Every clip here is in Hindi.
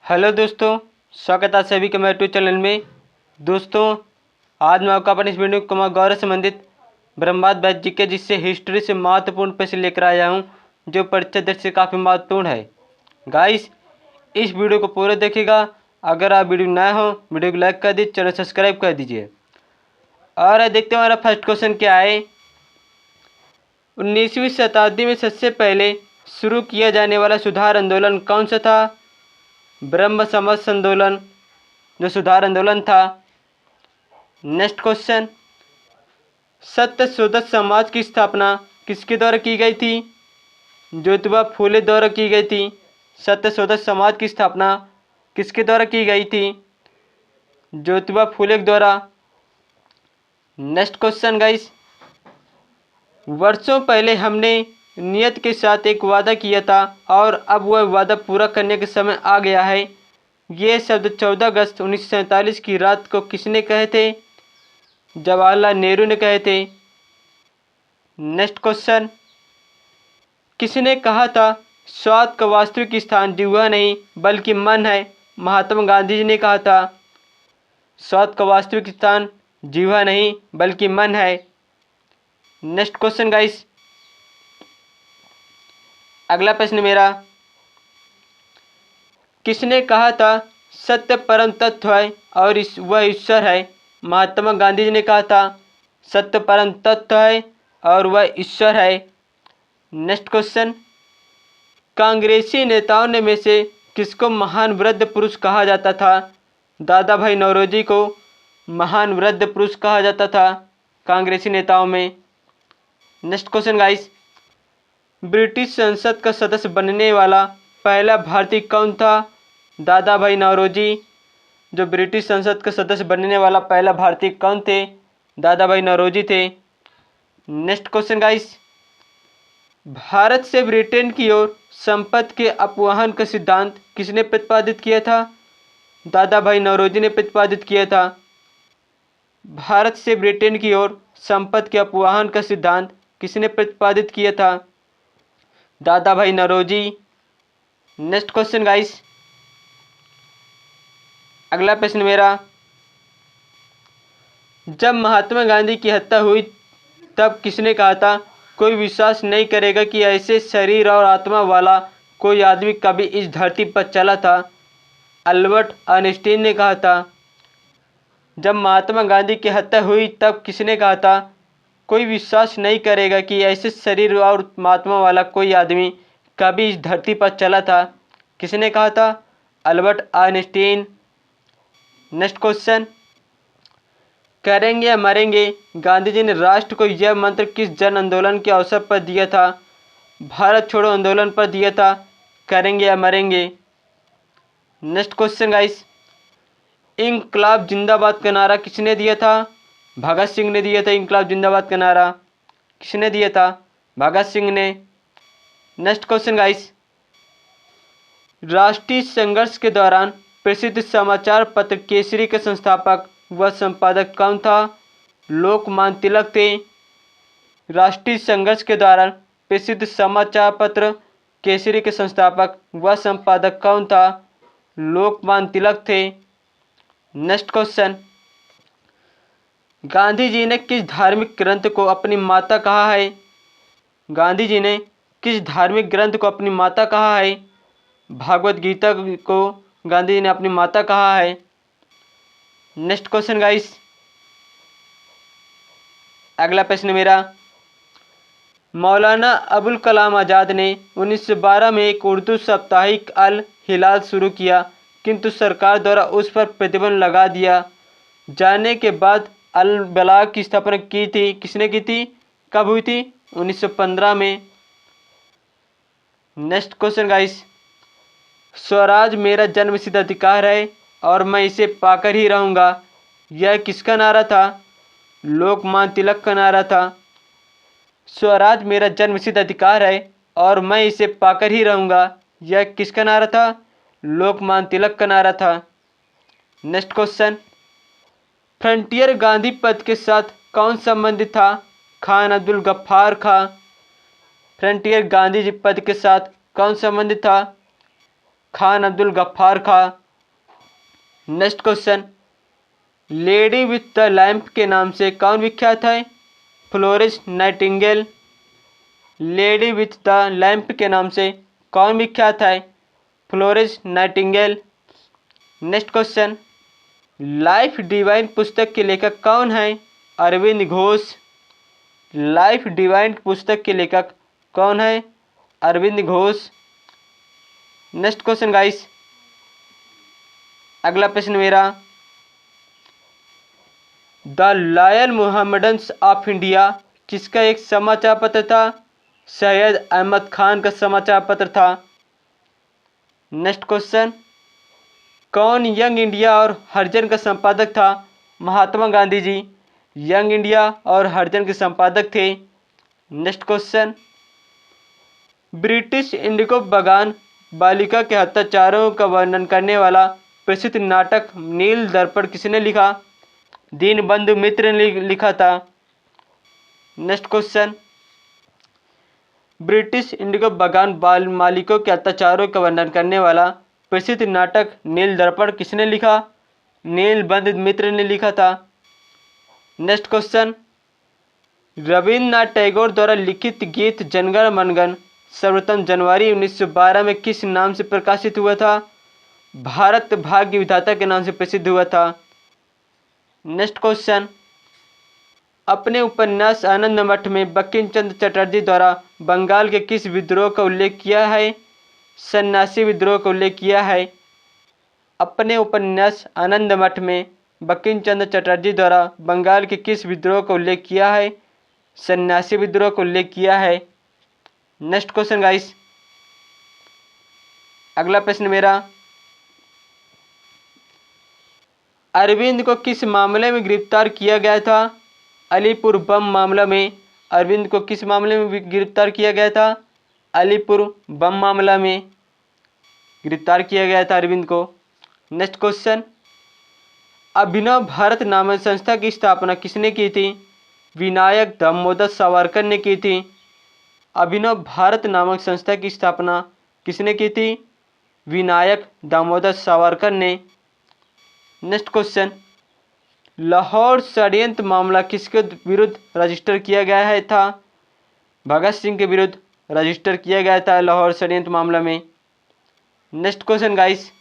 हेलो दोस्तों, स्वागत है सभी के मेरे यूट्यूब चैनल में। दोस्तों, आज मैं आपको अपनी इस वीडियो को गौरव संबंधित ब्रह्मांड बैच जीके जिससे हिस्ट्री से महत्वपूर्ण प्रश्न लेकर आया हूं, जो परीक्षा दृष्टि से काफ़ी महत्वपूर्ण है। गाइस, इस वीडियो को पूरा देखिएगा। अगर आप वीडियो नए हो, वीडियो को लाइक कर दीजिए, चैनल सब्सक्राइब कर दीजिए। और देखते हैं हमारा फर्स्ट क्वेश्चन क्या है। 19वीं शताब्दी में सबसे पहले शुरू किया जाने वाला सुधार आंदोलन कौन सा था? ब्रह्म समाज आंदोलन जो सुधार आंदोलन था। नेक्स्ट क्वेश्चन, सत्य शोधक समाज की स्थापना किसके द्वारा की गई थी? ज्योतिबा फूले द्वारा की गई थी। सत्य शोधक समाज की स्थापना किसके द्वारा की गई थी? ज्योतिबा फूले द्वारा। नेक्स्ट क्वेश्चन गाइस, वर्षों पहले हमने नियत के साथ एक वादा किया था और अब वह वादा पूरा करने के समय आ गया है। ये शब्द 14 अगस्त 1947 की रात को किसने कहे थे? जवाहरलाल नेहरू ने कहे थे। नेक्स्ट क्वेश्चन, किसने कहा था स्वाद का वास्तविक स्थान जिह्वा नहीं बल्कि मन है? महात्मा गांधी जी ने कहा था स्वाद का वास्तविक स्थान जिह्वा नहीं बल्कि मन है। नेक्स्ट क्वेश्चन गाइस, अगला प्रश्न मेरा, किसने कहा था सत्य परम तत्व है और वह ईश्वर है? महात्मा गांधी जी ने कहा था सत्य परम तत्व है और वह ईश्वर है। नेक्स्ट क्वेश्चन, कांग्रेसी नेताओं ने में से किसको महान वृद्ध पुरुष कहा जाता था? दादा भाई नौरोजी को महान वृद्ध पुरुष कहा जाता था कांग्रेसी नेताओं में। नेक्स्ट क्वेश्चन गाइस, ब्रिटिश संसद का सदस्य बनने वाला पहला भारतीय कौन था? दादा भाई नौरोजी। जो ब्रिटिश संसद का सदस्य बनने वाला पहला भारतीय कौन थे? दादा भाई नौरोजी थे। नेक्स्ट क्वेश्चन गाइस, भारत से ब्रिटेन की ओर संपत्ति के अपवहन का सिद्धांत किसने प्रतिपादित किया था? दादा भाई नौरोजी ने प्रतिपादित किया था। भारत से ब्रिटेन की ओर संपत्ति के अपवहन का सिद्धांत किसने प्रतिपादित किया था? दादा भाई नौरोजी। नेक्स्ट क्वेश्चन गाइस, अगला प्रश्न मेरा, जब महात्मा गांधी की हत्या हुई तब किसने कहा था कोई विश्वास नहीं करेगा कि ऐसे शरीर और आत्मा वाला कोई आदमी कभी इस धरती पर चला था? अल्बर्ट आइंस्टीन ने कहा था। जब महात्मा गांधी की हत्या हुई तब किसने कहा था कोई विश्वास नहीं करेगा कि ऐसे शरीर और आत्मा वाला कोई आदमी कभी इस धरती पर चला था? किसने कहा था? Albert Einstein. नेक्स्ट क्वेश्चन, करेंगे या मरेंगे गांधी जी ने राष्ट्र को यह मंत्र किस जन आंदोलन के अवसर पर दिया था? भारत छोड़ो आंदोलन पर दिया था। करेंगे या मरेंगे। नेक्स्ट क्वेश्चन गाइस, इंकलाब जिंदाबाद का नारा किसने दिया था? भगत सिंह ने दिया था। इंकलाब जिंदाबाद का नारा किसने दिया था? भगत सिंह ने। नेक्स्ट क्वेश्चन गाइस, राष्ट्रीय संघर्ष के दौरान प्रसिद्ध समाचार पत्र केसरी के संस्थापक व संपादक कौन था? लोकमान्य तिलक थे। राष्ट्रीय संघर्ष के दौरान प्रसिद्ध समाचार पत्र केसरी के संस्थापक व संपादक कौन था? लोकमान्य तिलक थे। नेक्स्ट क्वेश्चन, गांधी जी ने किस धार्मिक ग्रंथ को अपनी माता कहा है? गांधी जी ने किस धार्मिक ग्रंथ को अपनी माता कहा है? भागवत गीता को गांधी जी ने अपनी माता कहा है। नेक्स्ट क्वेश्चन गाइस, अगला प्रश्न मेरा, मौलाना अबुल कलाम आज़ाद ने 1912 में एक उर्दू साप्ताहिक अल हिलाल शुरू किया, किंतु सरकार द्वारा उस पर प्रतिबंध लगा दिया जाने के बाद अल बलाग की स्थापना की थी। किसने की थी? कब हुई थी? 1915 में। नेक्स्ट क्वेश्चन गाइस, स्वराज मेरा जन्मसिद्ध अधिकार है और मैं इसे पाकर ही रहूँगा, यह किसका नारा था? लोकमान्य तिलक का नारा था। स्वराज मेरा जन्मसिद्ध अधिकार है और मैं इसे पाकर ही रहूँगा, यह किसका नारा था? लोकमान्य तिलक का नारा था। नेक्स्ट क्वेश्चन, फ्रंटियर गांधी पद के साथ कौन संबंधित था? खान अब्दुल गफ्फार खां। फ्रंटियर गांधी जी पद के साथ कौन संबंधित था? Khan Abdul Ghaffar Khan. Next question, lady with the lamp के नाम से कौन विख्यात है? Florence Nightingale. Lady with the lamp के नाम से कौन विख्यात है? Florence Nightingale. Next question, life divine पुस्तक के लेखक कौन है? अरविंद घोष। लाइफ डिवाइन पुस्तक के लेखक कौन है? Aurobindo Ghosh. Next question guys, अगला प्रश्न मेरा, the loyal Mohammedans of India किसका एक समाचार पत्र था? सैयद अहमद खान का समाचार पत्र था। नेक्स्ट क्वेश्चन, कौन यंग इंडिया और हरिजन का संपादक था? महात्मा गांधी जी यंग इंडिया और हरिजन के संपादक थे। नेक्स्ट क्वेश्चन, ब्रिटिश इंडिगो बगान बालिका के अत्याचारों का वर्णन करने वाला प्रसिद्ध नाटक नील दर्पण किसने लिखा? दीनबंधु मित्र ने लिखा था। नेक्स्ट क्वेश्चन, ब्रिटिश इंडिगो बगान बाल मालिकों के अत्याचारों का वर्णन करने वाला प्रसिद्ध नाटक नील दर्पण किसने लिखा? नीलबंधु मित्र ने लिखा था। नेक्स्ट क्वेश्चन, रविन्द्रनाथ टैगोर द्वारा लिखित गीत जनगण मनगण सर्वप्रथम जनवरी 1912 में किस नाम से प्रकाशित हुआ था? भारत भाग्य विधाता के नाम से प्रसिद्ध हुआ था। नेक्स्ट क्वेश्चन, अपने उपन्यास आनंद मठ में बंकिम चंद्र चटर्जी द्वारा बंगाल के किस विद्रोह का उल्लेख किया है? सन्यासी विद्रोह का उल्लेख किया है। अपने उपन्यास आनंद मठ में बंकिम चंद्र चटर्जी द्वारा बंगाल के किस विद्रोह का उल्लेख किया है? सन्यासी विद्रोह का उल्लेख किया है। नेक्स्ट क्वेश्चन गाइस, अगला प्रश्न मेरा, अरविंद को किस मामले में गिरफ्तार किया गया था? अलीपुर बम मामला में अरविंद को किस मामले में गिरफ्तार किया गया था? अलीपुर बम मामला में गिरफ्तार किया गया था अरविंद को। नेक्स्ट क्वेश्चन, अभिनव भारत नामक संस्था की स्थापना किसने की थी? विनायक दामोदर सावरकर ने की थी। अभिनव भारत नामक संस्था की स्थापना किसने की थी? विनायक दामोदर सावरकर ने। नेक्स्ट क्वेश्चन, लाहौर षड्यंत्र मामला किसके विरुद्ध रजिस्टर किया गया है था? भगत सिंह के विरुद्ध रजिस्टर किया गया था लाहौर षड्यंत्र मामला में। नेक्स्ट क्वेश्चन गाइस,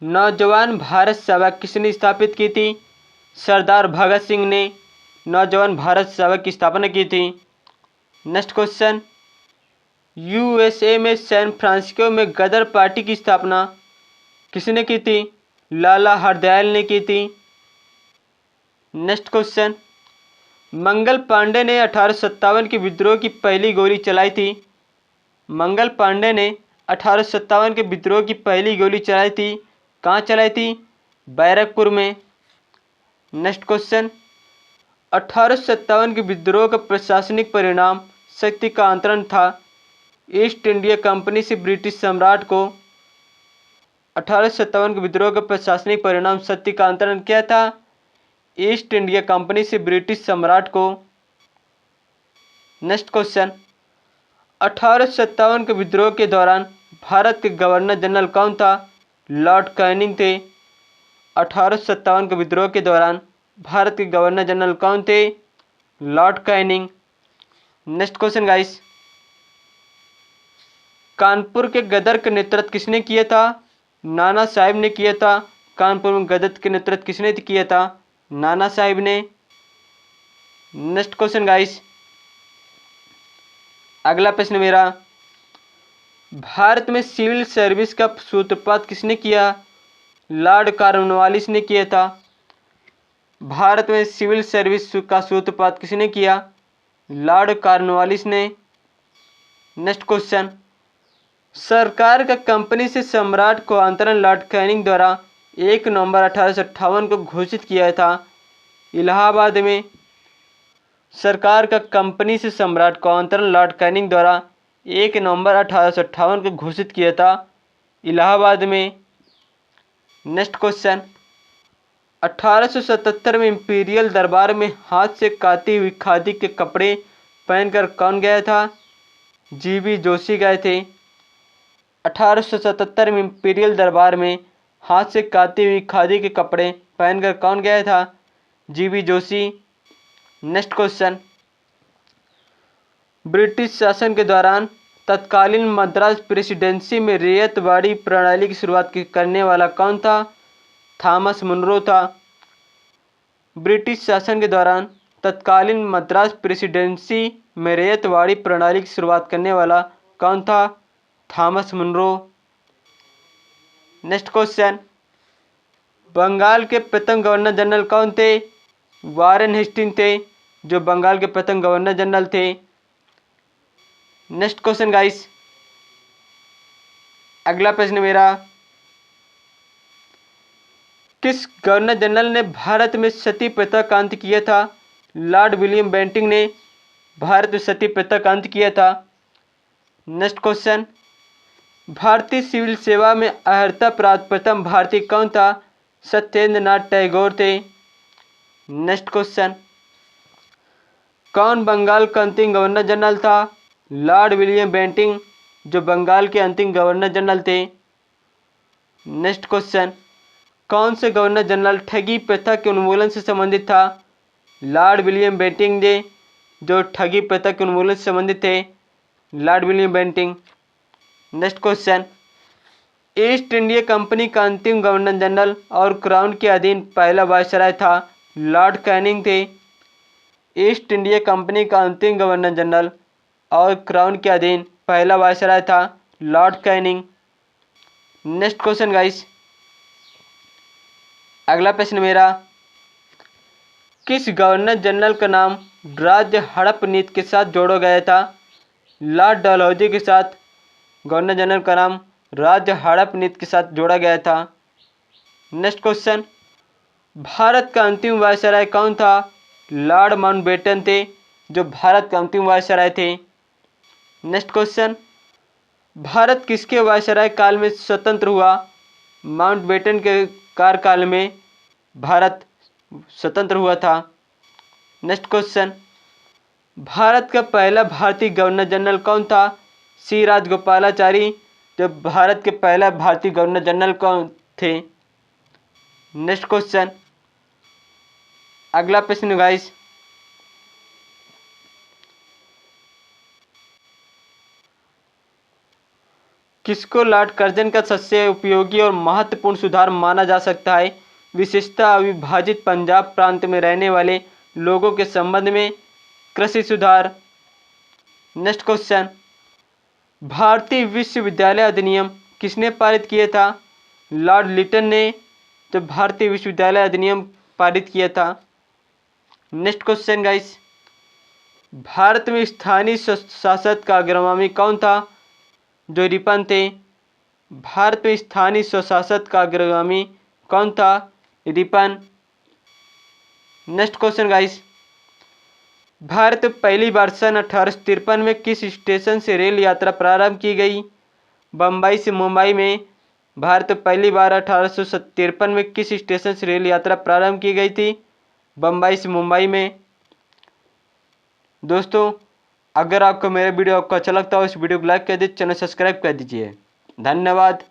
नौजवान भारत सभा किसने स्थापित की थी? सरदार भगत सिंह ने नौजवान भारत सभा की स्थापना की थी। नेक्स्ट क्वेश्चन, यूएसए में सैन फ्रांसिस्को में गदर पार्टी की स्थापना किसने की थी? लाला हरदयाल ने की थी। नेक्स्ट क्वेश्चन, मंगल पांडे ने 1857 के विद्रोह की पहली गोली चलाई थी। मंगल पांडे ने 1857 के विद्रोह की पहली गोली चलाई थी। कहाँ चलाई थी? बैरकपुर में। नेक्स्ट क्वेश्चन, 1857 के विद्रोह का प्रशासनिक परिणाम शक्ति का अंतरण था। ईस्ट इंडिया कंपनी से ब्रिटिश सम्राट को 1857 के विद्रोह का प्रशासनिक परिणाम शक्ति का अंतरण क्या था? ईस्ट इंडिया कंपनी से ब्रिटिश सम्राट को। नेक्स्ट क्वेश्चन, 1857 के विद्रोह के दौरान भारत के गवर्नर जनरल कौन था? लॉर्ड कैनिंग थे। 1857 के विद्रोह के दौरान भारत के गवर्नर जनरल कौन थे? Lord Canning. Next question guys, Kanpur के गदर का नेतृत्व किसने किया था? नाना साहिब ने किया था। कानपुर में गदर के नेतृत्व किसने किया था? नाना साहिब ने। नेक्स्ट क्वेश्चन गाइस, अगला प्रश्न मेरा, भारत में सिविल सर्विस का सूत्रपात किसने किया? लॉर्ड कॉर्नवालिस ने किया था। भारत में सिविल सर्विस का सूत्रपात किसने किया? लॉर्ड कॉर्नवालिस ने। नेक्स्ट क्वेश्चन, सरकार का कंपनी से सम्राट को अंतरण लॉर्ड कैनिंग द्वारा 1 नवंबर 1858 को घोषित किया था। इलाहाबाद में सरकार का कंपनी से सम्राट को अंतरण लॉर्ड कैनिंग द्वारा 1 नवंबर 1858 को घोषित किया था इलाहाबाद में। नेक्स्ट क्वेश्चन, 1877 में इंपीरियल दरबार में हाथ से काती हुई खादी के कपड़े पहनकर कौन गया था? जीवी जोशी गए थे। 1877 में इंपीरियल दरबार में हाथ से काती हुई खादी के कपड़े पहनकर कौन गया था? जीवी जोशी। नेक्स्ट क्वेश्चन, ब्रिटिश शासन के दौरान तत्कालीन मद्रास प्रेसिडेंसी में रैयतवाड़ी प्रणाली की शुरुआत करने वाला कौन था? थॉमस मुनरो था। ब्रिटिश शासन के दौरान तत्कालीन मद्रास प्रेसिडेंसी में रैयतवाड़ी प्रणाली की शुरुआत करने वाला कौन था? Thomas Munro. Next question, Bengal के प्रथम गवर्नर जनरल कौन थे? वारेन हेस्टिंग थे, जो बंगाल के प्रथम गवर्नर जनरल थे। नेक्स्ट क्वेश्चन गाइस, अगला प्रश्न मेरा, किस गवर्नर जनरल ने भारत में सती प्रथा का अंत किया था? लॉर्ड विलियम बेंटिंक ने भारत में सती प्रथा का अंत किया था। नेक्स्ट क्वेश्चन, भारतीय सिविल सेवा में अर्हता प्राप्त प्रथम भारतीय कौन था? सत्येंद्र नाथ टैगोर थे। नेक्स्ट क्वेश्चन, कौन बंगाल का अंतिम गवर्नर जनरल था? लॉर्ड विलियम बेंटिंक, जो बंगाल के अंतिम गवर्नर जनरल थे। नेक्स्ट क्वेश्चन, कौन से गवर्नर जनरल ठगी प्रथा के उन्मूलन से संबंधित था? लॉर्ड विलियम बेंटिंक ने, जो ठगी प्रथा के उन्मूलन से संबंधित थे। Lord William Bentinck. Next question, east India company का अंतिम गवर्नर जनरल और क्राउन के अधीन पहला वायसराय था? लॉर्ड कैनिंग थे। ईस्ट इंडिया कंपनी का अंतिम गवर्नर जनरल और क्राउन के अधीन पहला वायसराय था? Lord Canning. Next question guys, अगला प्रश्न मेरा, किस गवर्नर जनरल का नाम राज्य हड़प नीति के साथ जोड़ा गया था? लॉर्ड डलहौजी के साथ गवर्नर जनरल का नाम राज्य हड़प नीति के साथ जोड़ा गया था। नेक्स्ट क्वेश्चन, भारत का अंतिम वायसराय कौन था? लॉर्ड माउंटबेटन थे, जो भारत का अंतिम वायसराय थे। नेक्स्ट क्वेश्चन, भारत किसके वायसराय काल में स्वतंत्र हुआ? माउंटबेटन के कार्यकाल में भारत स्वतंत्र हुआ था। नेक्स्ट क्वेश्चन, भारत का पहला भारतीय गवर्नर जनरल कौन था? सी राजगोपालाचारी, जो भारत के पहला भारतीय गवर्नर जनरल कौन थे। नेक्स्ट क्वेश्चन, अगला प्रश्न गाइस, किसको लॉर्ड कर्जन का सबसे उपयोगी और महत्वपूर्ण सुधार माना जा सकता है? विशेषतः अविभाजित पंजाब प्रांत में रहने वाले लोगों के संबंध में कृषि सुधार। नेक्स्ट क्वेश्चन, भारतीय विश्वविद्यालय अधिनियम किसने पारित किया था? लॉर्ड लिटन ने, जो भारतीय विश्वविद्यालय अधिनियम पारित किया था। नेक्स्ट क्वेश्चन गाइस, भारत में स्थानीय स्वशासन का अग्रगामी कौन था? जो रिपन थे। भारत में स्थानीय स्वशासन का अग्रगामी कौन था? Ripon. Next question guys, Bharat पहली बार सन 1853 में किस स्टेशन से रेल यात्रा प्रारंभ की गई? बम्बई से मुंबई में भारत पहली बार 1853 में किस स्टेशन से रेल यात्रा प्रारंभ की गई थी? बम्बई से मुंबई में। दोस्तों, अगर आपको मेरा वीडियो अच्छा लगता हो इस वीडियो को लाइक कर दीजिए, चैनल सब्सक्राइब कर दीजिए। धन्यवाद।